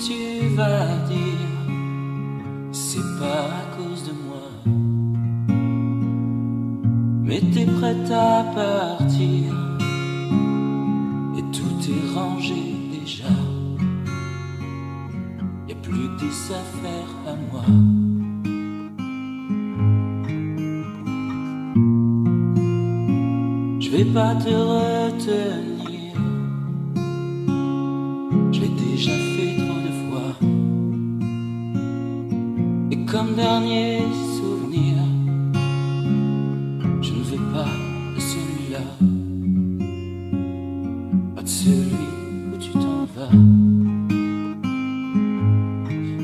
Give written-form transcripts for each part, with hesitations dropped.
tu vas dire c'est pas à cause de moi, mais t'es prête à partir et tout est rangé déjà. Y'a plus que des affaires à moi. Je vais pas te retenir, je l'ai déjà fait trop de fois. Et comme dernier souvenir, je ne veux pas de celui-là, pas de celui où tu t'en vas.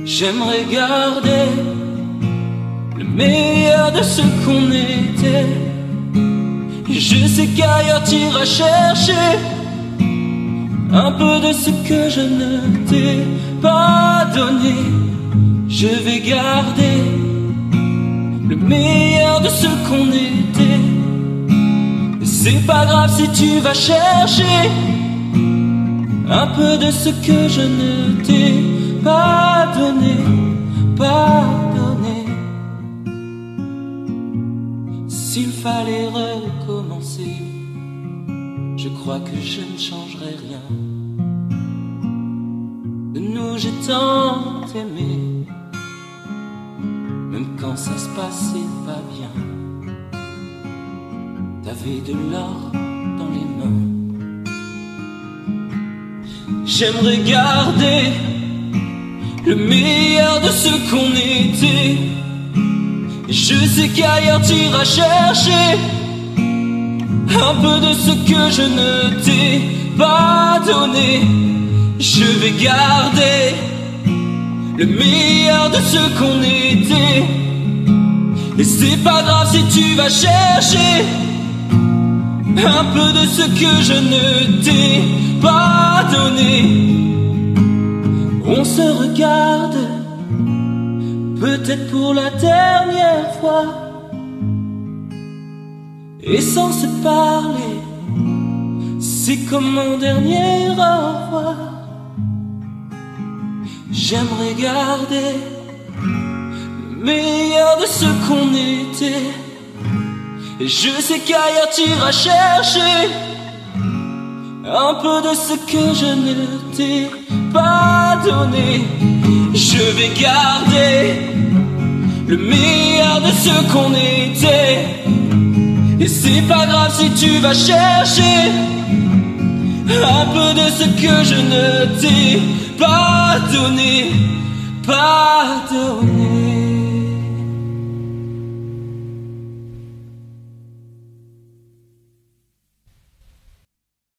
J'aimerais garder le meilleur de ce qu'on était. Je sais qu'ailleurs t'iras chercher un peu de ce que je ne t'ai pas donné. Je vais garder le meilleur de ce qu'on était. C'est pas grave si tu vas chercher un peu de ce que je ne t'ai pas donné, pas donné. S'il fallait recommencer, je crois que je ne changerai rien. De nous j'ai tant aimé, même quand ça se passait pas bien. T'avais de l'or dans les mains. J'aimerais garder le meilleur de ce qu'on était. Je sais qu'ailleurs t'iras chercher un peu de ce que je ne t'ai pas donné. Je vais garder le meilleur de ce qu'on était. Et c'est pas grave si tu vas chercher un peu de ce que je ne t'ai pas donné. On se regarde peut-être pour la dernière fois, et sans se parler, c'est comme mon dernier au revoir. J'aimerais garder le meilleur de ce qu'on était. Et je sais qu'ailleurs t'iras chercher un peu de ce que je ne t'ai pas donné. Je vais garder le meilleur de ce qu'on était. Et c'est pas grave si tu vas chercher un peu de ce que je ne t'ai pas donné, pas donné.